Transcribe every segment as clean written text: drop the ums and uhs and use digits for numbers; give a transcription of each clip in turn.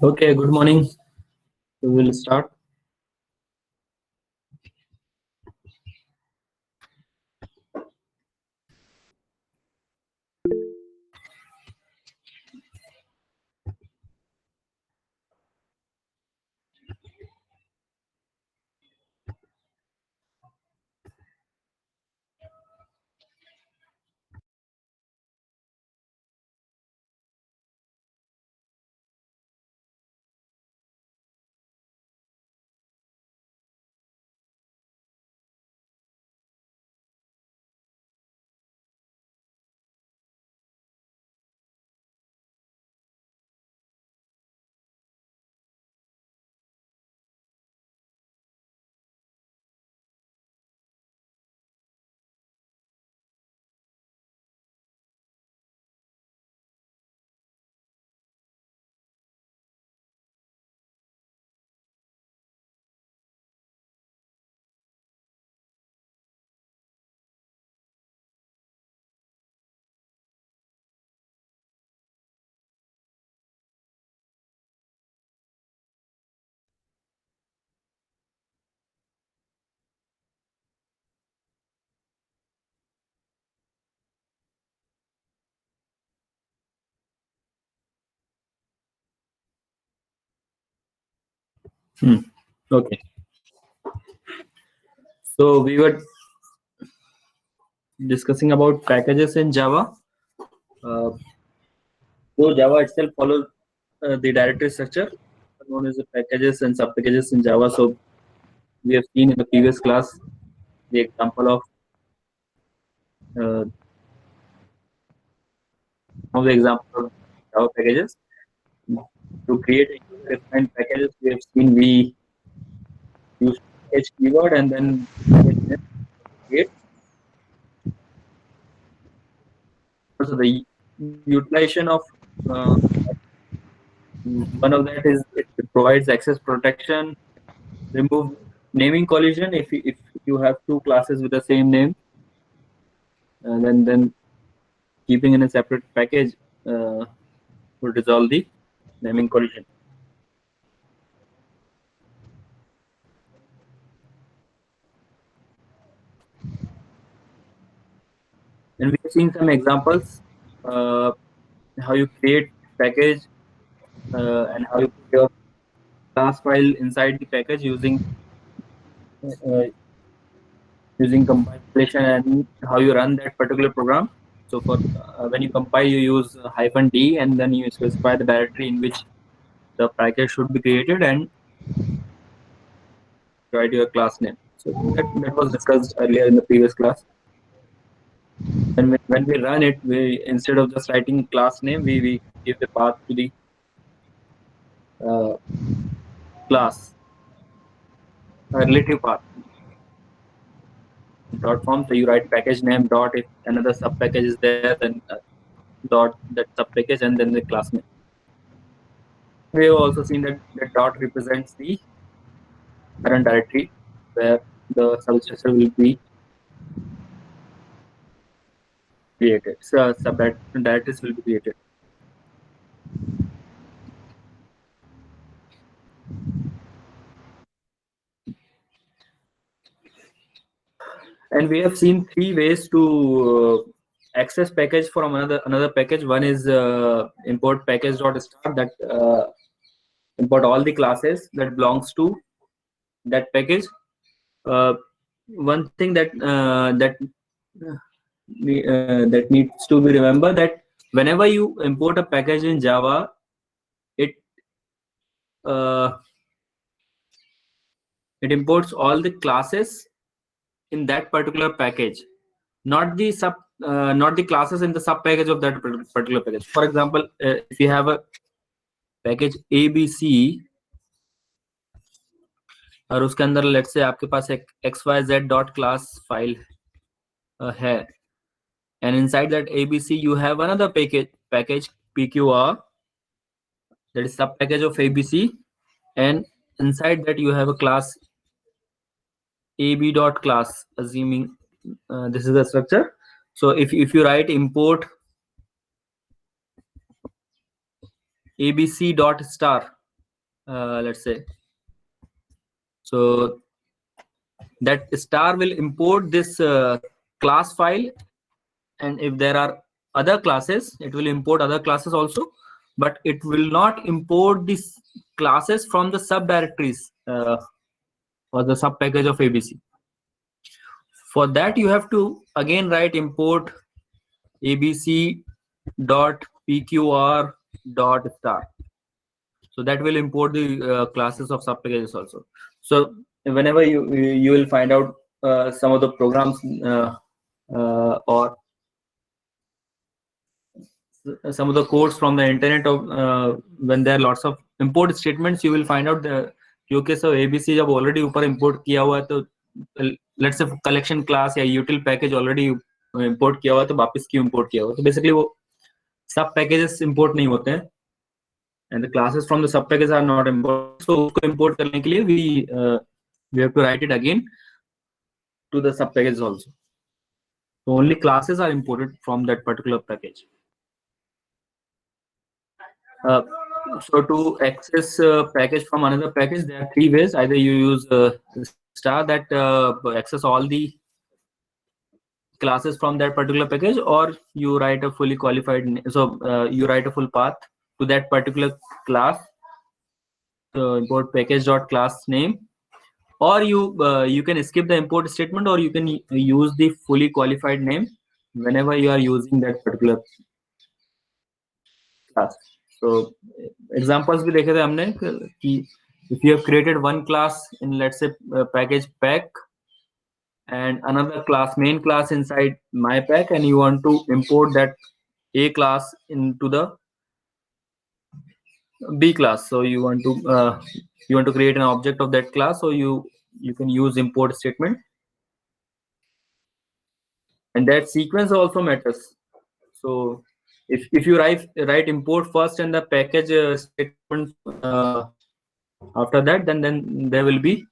Okay, good morning. We will start. Okay. So we were discussing about packages in Java. Uh, so Java itself follows the directory structure known as the packages and subpackages in Java. So we have seen in the previous class the example of some of the examples of Java packages. To create a user-defined packages, we have seen we use package keyword and then package name create. So the utilization of uh, one of that is it provides access protection, remove naming collision. If you have two classes with the same name, then keeping in a separate package would resolve the naming collision. And we've seen some examples how you create package and how you put your class file inside the package uh, using compilation and how you run that particular program. So for when you compile, you use -d and then you specify the directory in which the package should be created and write your class name. So that was discussed earlier in the previous class. And when we run it, we instead of just writing class name, we give the path to the uh, class, a relative path dot form. So you write package name dot, if another sub package is there, then dot that sub package and then the class name. We have also seen that the dot represents the current directory where the substructure will be created. So directories will be created. And we have seen three ways to access package from another package. One is import package.start, that import all the classes that belongs to that package. One thing that needs to be remembered, that whenever you import a package in Java, it uh, it imports all the classes in that particular package, not the classes in the sub package of that particular package. For example, if you have a package abc और उसके अंदर let's say आपके पास एक xyz.class file है, and inside that abc you have another package pqr, that is sub package of abc, and inside that you have a class ab.class, assuming this is the structure. So if you write import abc dot star, let's say. So that star will import this class file, and if there are other classes, it will import other classes also, but it will not import these classes from the subdirectories or the sub package of abc. For that, you have to again write import abc dot pqr dot star. So that will import the classes of sub packages also. So whenever you will find out some of the programs or some of the codes from the internet of when there are lots of import statements, you will find out the क्योंकि सब abc जब already ऊपर import किया हुआ है तो let's say collection class या util package already import किया हुआ है तो वापस क्यों import किया हुआ है, तो basically वो sub packages import नहीं होते हैं and the classes from the sub packages are not important, so उसको import करने के लिए we have to write it again to the sub packages also. So only classes are imported from that particular package. So to access package from another package, there are three ways. Either you use star that access all the classes from that particular package, or you write a fully qualified. So you write a full path to that particular class. So import package dot class name, or you can skip the import statement, or you can use the fully qualified name whenever you are using that particular class. So examples भी देखे थे हमने कि if you have created one class in, let's say, package pack, and another class, main class inside my pack, and you want to import that A class into the B class, so you want to create an object of that class, so you can use import statement, and that sequence also matters. So if you write import first and the package statement after that, then there will be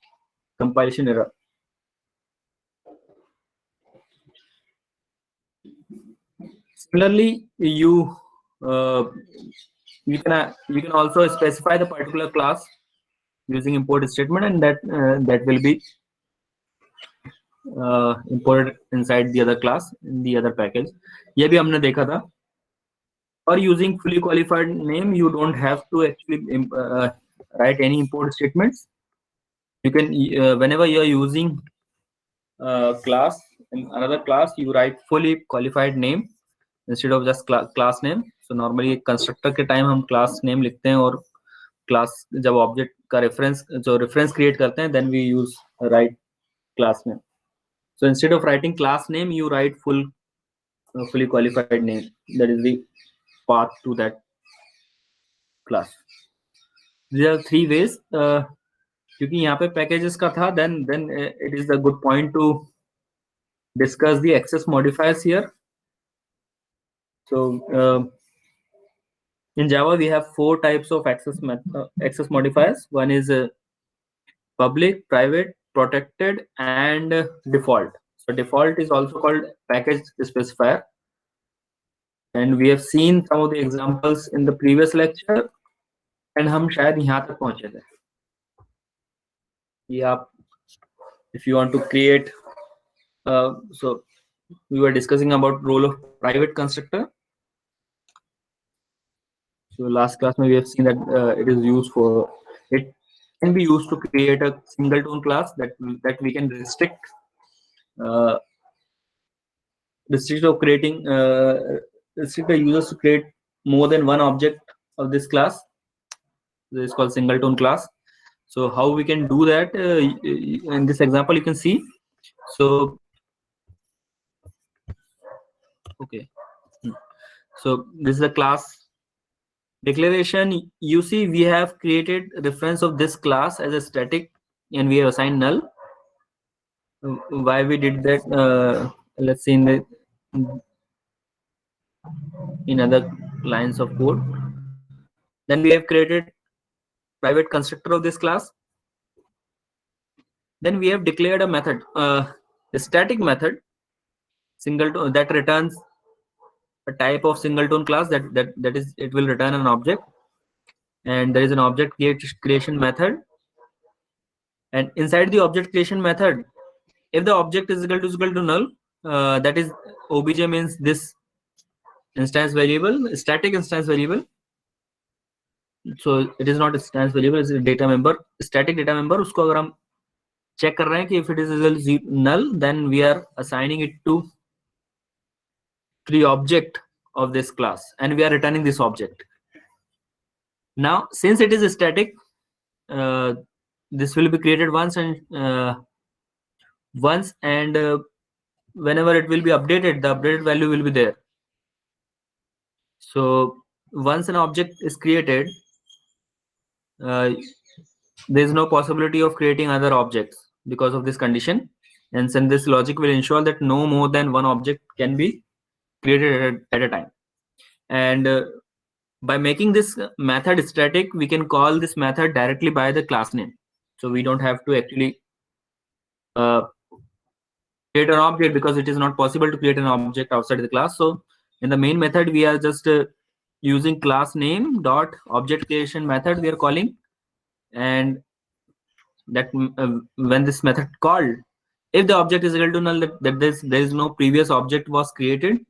compilation error. Similarly, you can also specify the particular class using import statement, and that will be imported inside the other class in the other package. ये भी हमने देखा था. Or using fully qualified name, you don't have to actually write any import statements. You can whenever you are using class in another class, you write fully qualified name instead of just class name. So normally constructor के time हम class name लिखते हैं, और class जब object का reference create करते हैं, then we use write class name. So instead of writing class name, you write fully qualified name. That is the path to that class. There are three ways. क्योंकि यहाँ पे packages का था, then it is a good point to discuss the access modifiers here. So in Java, we have four types of access modifiers. One is public, private, protected, and default. So default is also called package specifier, and we have seen some of the examples in the previous lecture, and हम शायद यहाँ तक पहुँचे थे. Yeah, if you want to create, so we were discussing about role of private constructor. So last class we have seen that it can be used to create a singleton class that we can restrict the users to create more than one object of this class. This is called singleton class. So how we can do that? In this example, you can see. So okay, so this is a class declaration. You see, we have created reference of this class as a static, and we have assigned null. Why we did that? Let's see in other lines of code. Then we have created private constructor of this class. Then we have declared a method, a static method, singleton, that returns a type of singleton class, that is, it will return an object. and there is an object creation method, and inside the object creation method, if the object is equal to null, that is obj means this instance variable, static instance variable. So it is not a instance variable, it's a data member, static data member. उसको अगर हम check कर रहे हैं कि if it is null, then we are assigning it to the object of this class, and we are returning this object. Now, since it is static, this will be created once, and whenever it will be updated, the updated value will be there. So once an object is created, there is no possibility of creating other objects because of this condition, and since this logic will ensure that no more than one object can be created at a time. And by making this method static, we can call this method directly by the class name, so we don't have to actually create an object, because it is not possible to create an object outside the class. So in the main method, we are just using class name dot object creation method we are calling, and that when this method called, if the object is equal to null, that there is no previous object was created,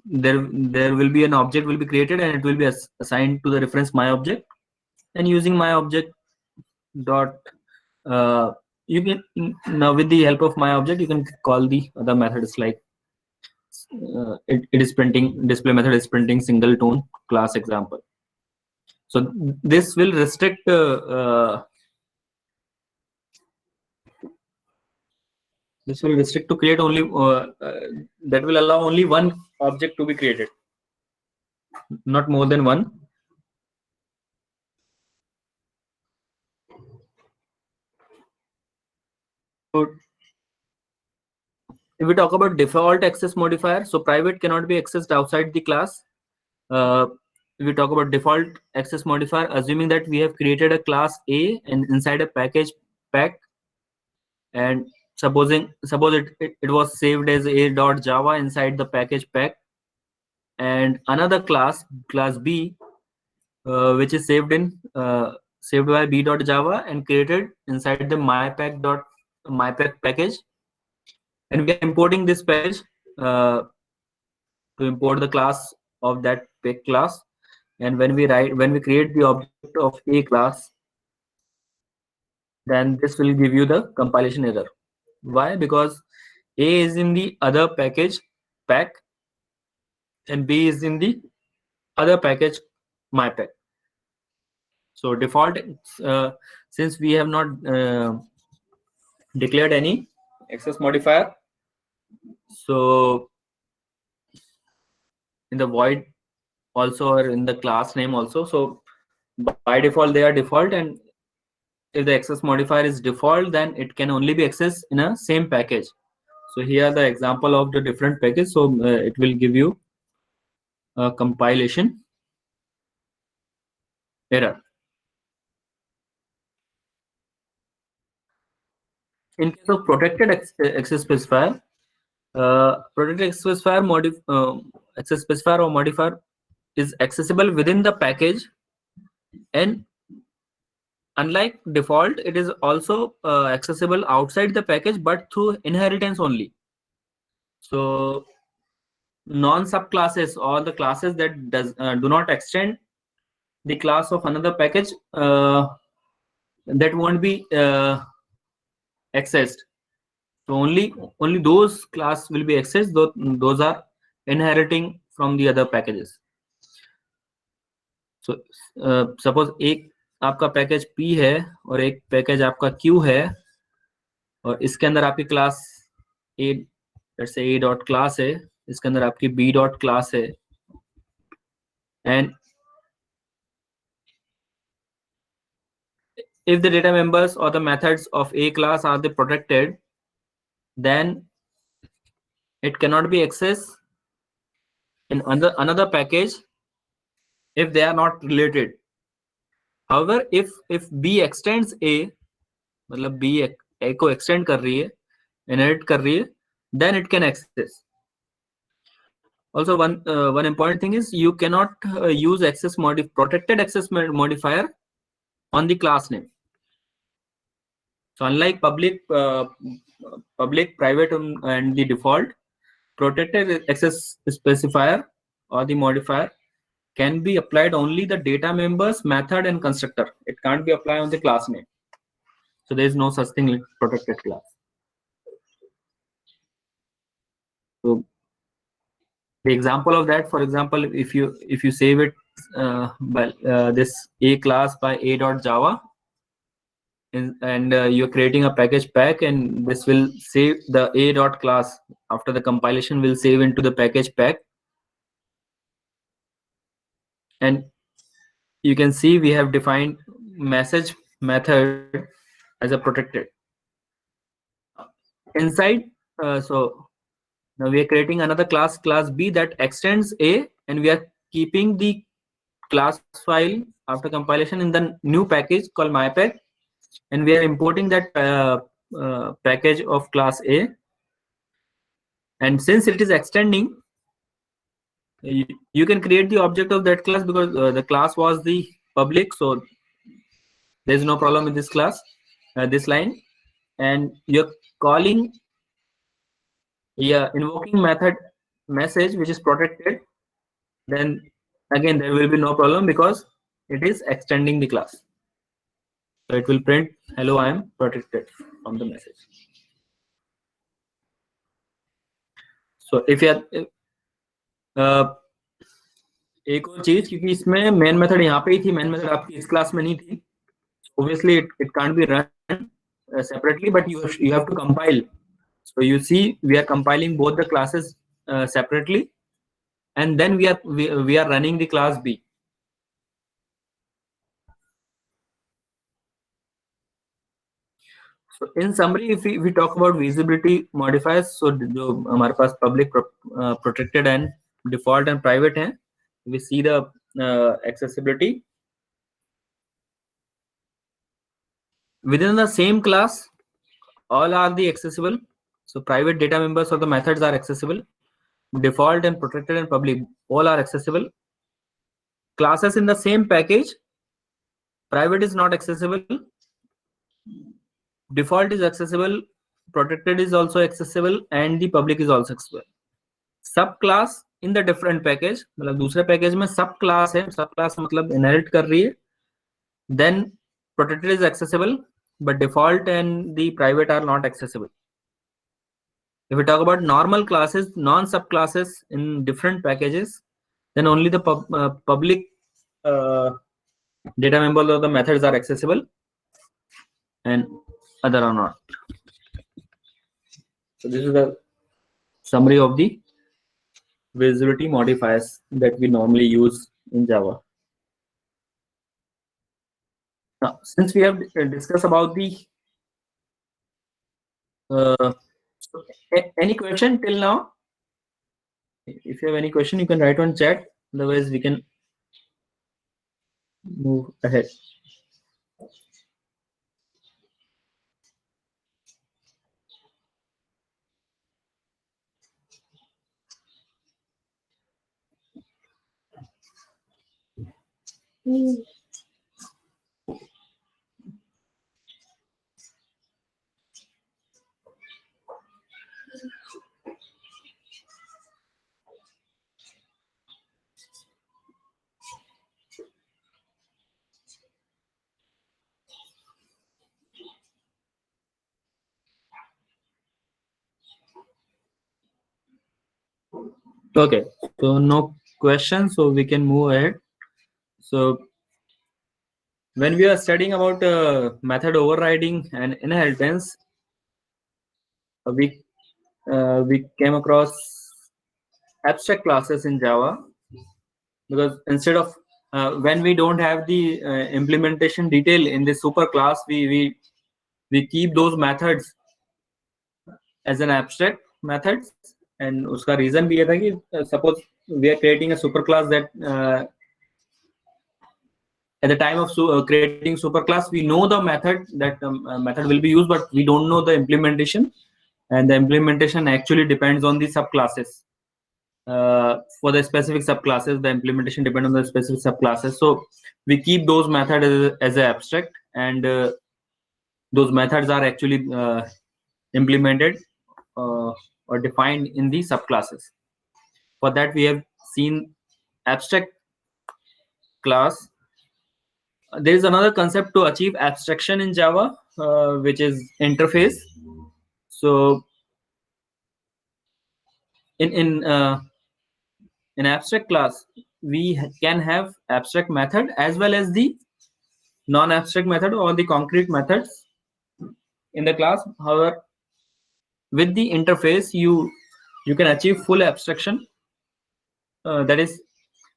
there will be an object will be created, and it will be assigned to the reference my object, and using my object dot you can now, with the help of my object, you can call the other methods like it is printing, display method is printing single tone class example. So this will restrict to create only that will allow only one object to be created, not more than one. So if we talk about default access modifier, so private cannot be accessed outside the class. If we talk about default access modifier, assuming that we have created a class A and inside a package pack, and suppose it was saved as a.java inside the package pack, and another class B, which is saved by b.java and created inside the mypack package, and we are importing this package to import the class of that pack class. And when we create the object of a class, then this will give you the compilation error. Why? Because A is in the other package pack and B is in the other package mypack. So default, since we have not declared any access modifier, so in the void also, or in the class name also, so by default they are default, and if the access modifier is default, then it can only be accessed in a same package. So here the example of the different package, so it will give you a compilation error. In case of protected access specifier, protected access specifier access specifier or modifier is accessible within the package, and unlike default, it is also accessible outside the package, but through inheritance only. So non subclasses or the classes that do not extend the class of another package, that won't be accessed. So only those class will be accessed, those are inheriting from the other packages. So suppose एक आपका package P है और एक package आपका Q है, और इसके अंदर आपकी class A, let's say A dot class है, इसके अंदर आपकी B dot class है, and if the data members or the methods of A class are the protected, then it cannot be accessed in another package if they are not related. However, if B extends A, मतलब B A को extend कर रही है, inherit कर रही है, then it can access. Also, one important thing is you cannot use protected access modifier on the class name. So unlike public, private, and the default, protected access specifier or the modifier can be applied only the data members, method, and constructor. It can't be applied on the class name. So there is no such thing like protected class. So the example of that, for example, if you save it by this a class by a.java, and you're creating a package pack, and this will save the a.class after the compilation will save into the package pack, and you can see we have defined message method as a protected inside. So now we are creating another class B that extends a, and we are keeping the class file after compilation in the new package called mypack, and we are importing that package of class A. And since it is extending, you can create the object of that class, because the class was the public, so there's no problem with this class, this line. And you're calling, invoking method message which is protected, then again there will be no problem because it is extending the class. So it will print hello, I am protected from the message. So if you are एक और चीज, क्योंकि इसमें main method यहाँ पे ही थी, main method आपकी इस क्लास में नहीं थी, obviously it can't be run separately, but you have to compile. So you see we are compiling both the classes separately, and then we are running the class B. So in summary, if we talk about visibility modifiers, so जो हमारे पास public, protected, and default and private हैं, we see the accessibility within the same class. All are the accessible. So private data members or the methods are accessible. Default and protected and public all are accessible. Classes in the same package, private is not accessible, default is accessible, protected is also accessible, and the public is also accessible. Subclass in the different package, मतलब दूसरे package में सब class है, सब class मतलब inherit कर रही है, then protected is accessible, but default and the private are not accessible. If we talk about normal classes, non-subclasses in different packages, then only the public data members or the methods are accessible, and other are not. So this is the summary of the visibility modifiers that we normally use in Java. Now, since we have discussed about the any question till now? If you have any question, you can write on chat. Otherwise, we can move ahead. Okay, so no questions, so we can move ahead. So when we are studying about method overriding and inheritance, we came across abstract classes in Java, because instead of when we don't have the implementation detail in the super class, we keep those methods as an abstract methods. And उसका reason भी ये था कि suppose we are creating a super class that at the time of creating super class, we know the method that method will be used, but we don't know the implementation, and the implementation actually depends on the subclasses. for the specific subclasses. The implementation depends on the specific subclasses. So we keep those methods as an abstract, and those methods are actually implemented or defined in the subclasses. For that, we have seen abstract class. There is another concept to achieve abstraction in Java, which is interface. So in abstract class, we can have abstract method as well as the non-abstract method or the concrete methods in the class. However, with the interface, you can achieve full abstraction. That is,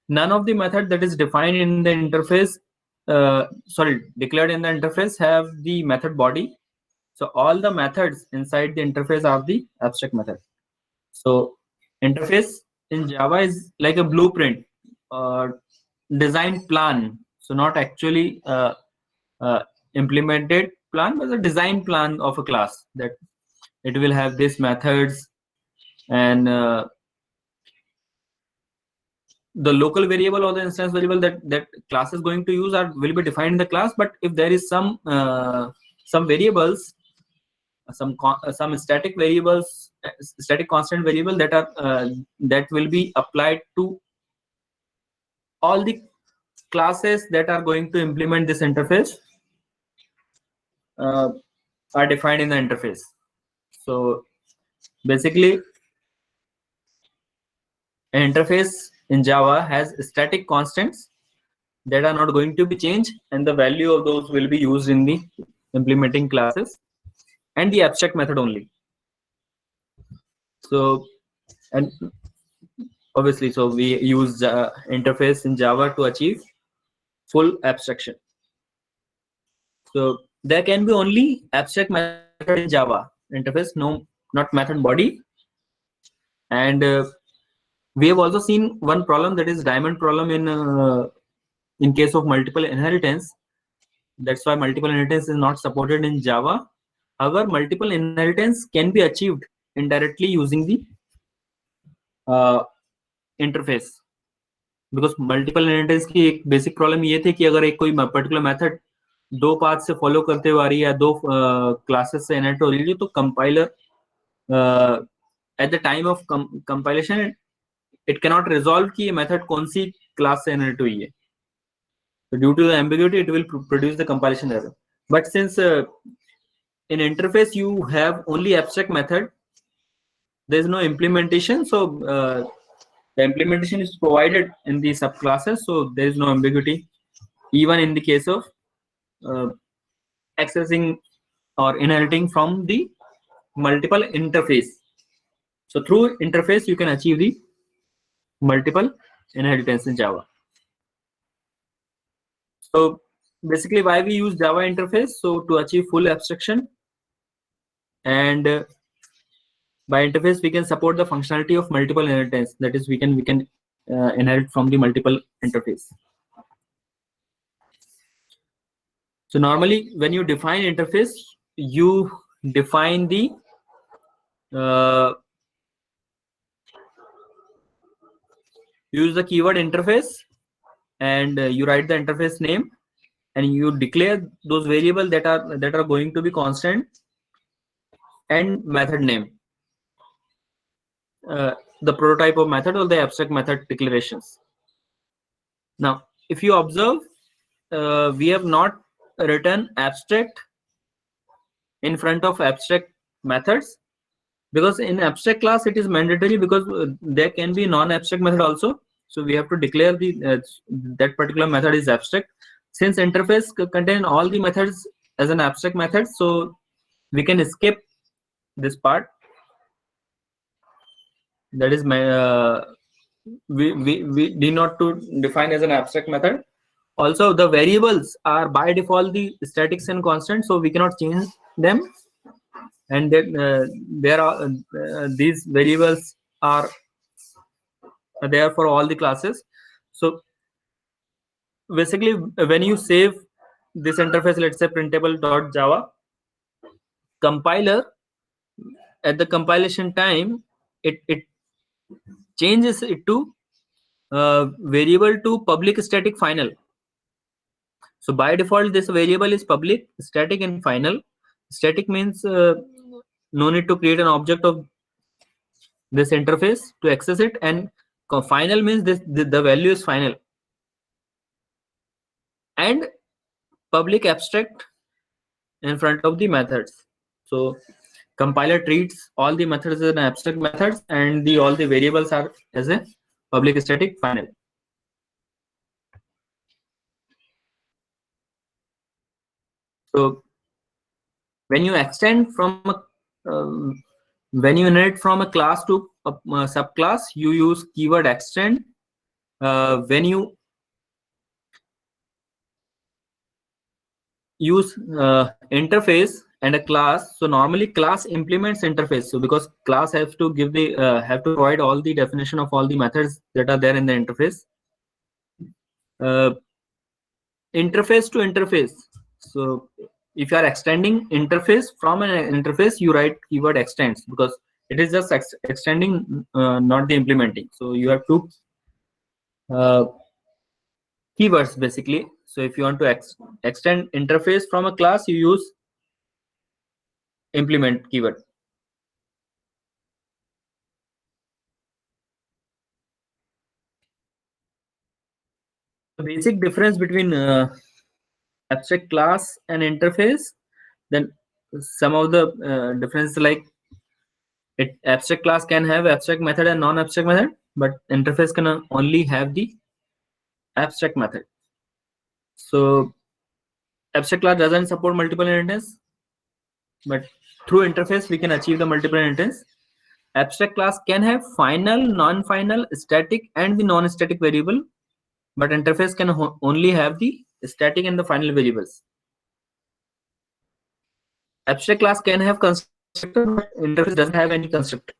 none of the method that is defined in the interface, declared in the interface, have the method body. So all the methods inside the interface are the abstract method. So interface in Java is like a blueprint, design plan. So not actually implemented plan, but a design plan of a class, that it will have these methods, and the local variable or the instance variable that class is going to use will be defined in the class. But if there is some variables, some static variables, static constant variable that will be applied to all the classes that are going to implement this interface, are defined in the interface. So basically, an interface in Java has static constants that are not going to be changed, and the value of those will be used in the implementing classes and the abstract method only. So, and obviously, so we use interface in Java to achieve full abstraction. So there can be only abstract method in Java interface, not method body. And we have also seen one problem, that is diamond problem in case of multiple inheritance. That's why multiple inheritance is not supported in Java. However, multiple inheritance can be achieved indirectly using the interface, because multiple inheritance की एक basic problem ये थी कि अगर एक कोई particular method दो path से follow करते हुए आ रही है या दो classes से inherit हो रही है, तो compiler at the time of compilation it cannot resolve कि ये method कौन सी class से inherit हुई है. So due to the ambiguity, it will produce the compilation error. But since in interface you have only abstract method, there is no implementation. So the implementation is provided in the subclasses, so there is no ambiguity, even in the case of accessing or inheriting from the multiple interface. So through interface, you can achieve the multiple inheritance in Java. So basically, why we use Java interface? So to achieve full abstraction, and by interface we can support the functionality of multiple inheritance. That is, we can inherit from the multiple interface. So normally, when you define interface, you define the use the keyword interface, and you write the interface name, and you declare those variables that are going to be constant, and method name, the prototype of method or the abstract method declarations. Now, if you observe, we have not written abstract in front of abstract methods, because in abstract class it is mandatory, because there can be non-abstract method also. So we have to declare the that particular method is abstract. Since interface contain all the methods as an abstract method, so we can skip this part. That is we need not to define as an abstract method. Also, the variables are by default the statics and constant, so we cannot change them. And then there are these variables are there for all the classes. So basically, when you save this interface, let's say printable.java, compiler at the compilation time, it changes it to variable to public static final. So by default, this variable is public, static, and final. Static means no need to create an object of this interface to access it, and final means the value is final. And public abstract in front of the methods. So compiler treats all the methods as an abstract methods, and all the variables are as a public static final. So when you extend from a when you inherit from a class to a subclass, you use keyword extend. When you use interface and a class, so normally class implements interface. So because class has to give the have to provide all the definition of all the methods that are there in the interface. Interface to interface. So if you are extending interface from an interface, you write keyword extends, because it is just extending, not the implementing. So you have two keywords basically. So if you want to extend interface from a class, you use implement keyword. The basic difference between abstract class and interface, then some of the difference, like abstract class can have abstract method and non-abstract method, but interface can only have the abstract method. So abstract class doesn't support multiple inheritance, but through interface we can achieve the multiple inheritance. Abstract class can have final, non-final, static, and the non-static variable, but interface can only have the static and the final variables. Abstract class can have constructor, but interface doesn't have any constructor.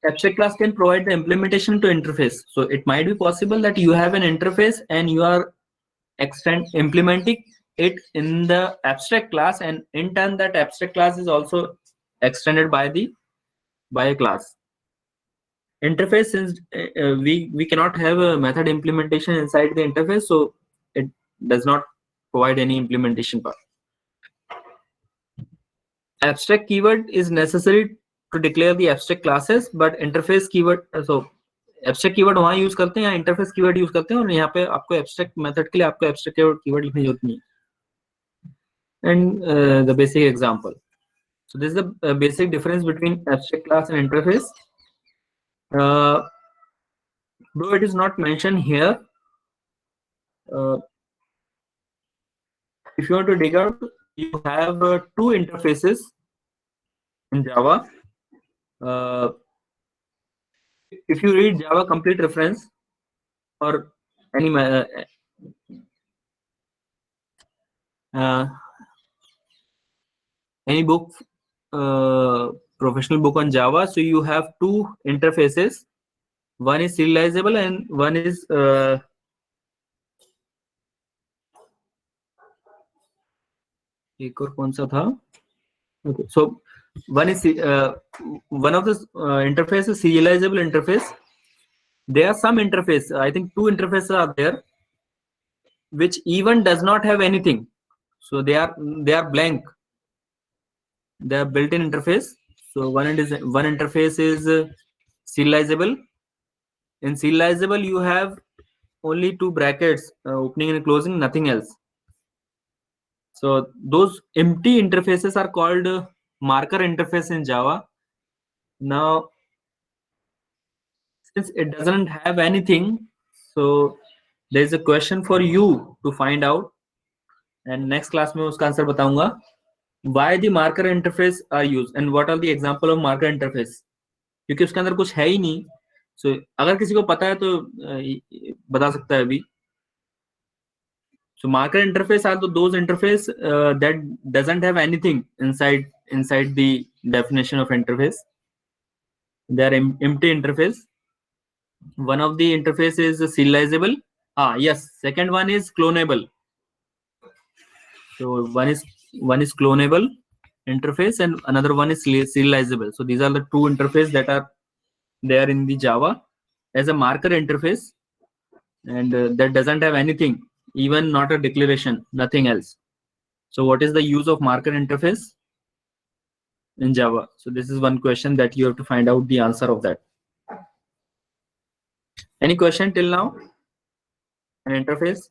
Abstract class can provide the implementation to interface. So it might be possible that you have an interface and you are implementing it in the abstract class, and in turn that abstract class is also extended by a class. Interface, since we cannot have a method implementation inside the interface, so it does not provide any implementation part. Abstract keyword is necessary to declare the abstract classes, but interface keyword, so abstract keyword वहाँ use करते हैं, यहाँ interface keyword use करते हैं, और यहाँ पे आपको abstract method के लिए आपको abstract keyword लिखने की जरूरत नहीं है. And the basic example. So this is the basic difference between abstract class and interface. Though it is not mentioned here, if you want to dig out, you have two interfaces in Java. If you read Java complete reference or any book, professional book on Java, so you have two interfaces. One is serializable and one is एक और कौन सा था? Okay, so one is one of the interface is serializable interface. There are some interface, I think two interfaces are there, which even does not have anything. So they are blank. They are built-in interface. So one interface is serializable. In serializable, you have only two brackets, opening and closing, nothing else. So those empty interfaces are called marker interface in Java. Now, since it doesn't have anything, so there is a question for you to find out, and next class में उसका answer बताऊंगा. Why the marker interface are used and what are the example of marker interface? क्योंकि उसके अंदर कुछ है ही नहीं. So अगर किसी को पता है तो बता सकता है अभी. So marker interface are those interface that doesn't have anything inside the definition of interface. They are empty interface. One of the interface is serializable. Yes, second one is clonable. So one is clonable. interface, and another one is serializable. So these are the two interfaces that are there in the Java as a marker interface, and that doesn't have anything, even not a declaration, nothing else. So what is the use of marker interface in Java? So this is one question that you have to find out the answer of that. Any question till now? An interface?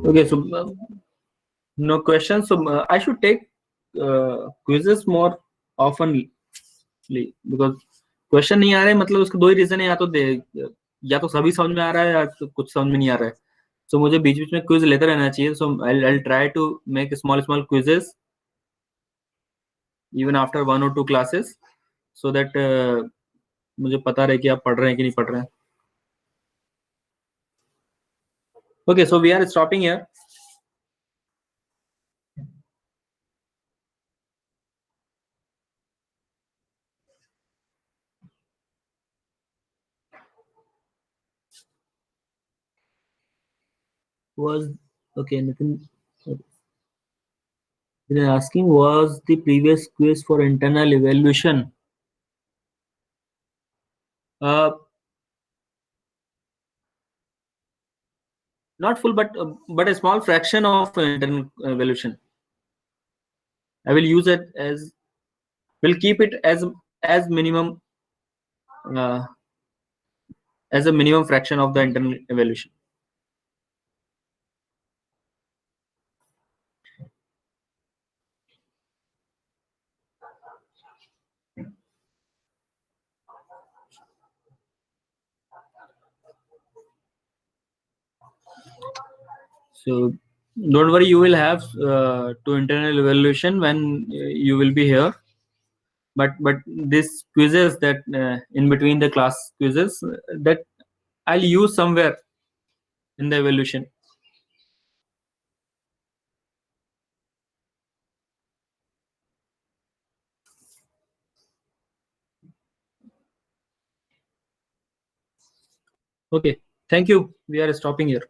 Okay, so no questions. So I should take quizzes more often because question नहीं आ रहे, मतलब उसके दो ही reason है, या तो सभी समझ में आ रहा है या तो कुछ समझ में नहीं आ रहा है. सो मुझे बीच बीच में क्विज लेते रहना चाहिए. So I try to make small small quizzes even after 1 or 2 classes, so that मुझे पता रहे कि आप पढ़ रहे हैं कि नहीं पढ़ रहे हैं. Okay, so we are stopping here. Was okay, Nitin. They're asking, was the previous quiz for internal evaluation? Uh, Not full, but a small fraction of internal evaluation. I will use it as, will keep it as minimum, as a minimum fraction of the internal evaluation. So don't worry, you will have to internal evaluation when you will be here. But this quizzes that in between the class quizzes that I'll use somewhere in the evaluation. Okay, thank you. We are stopping here.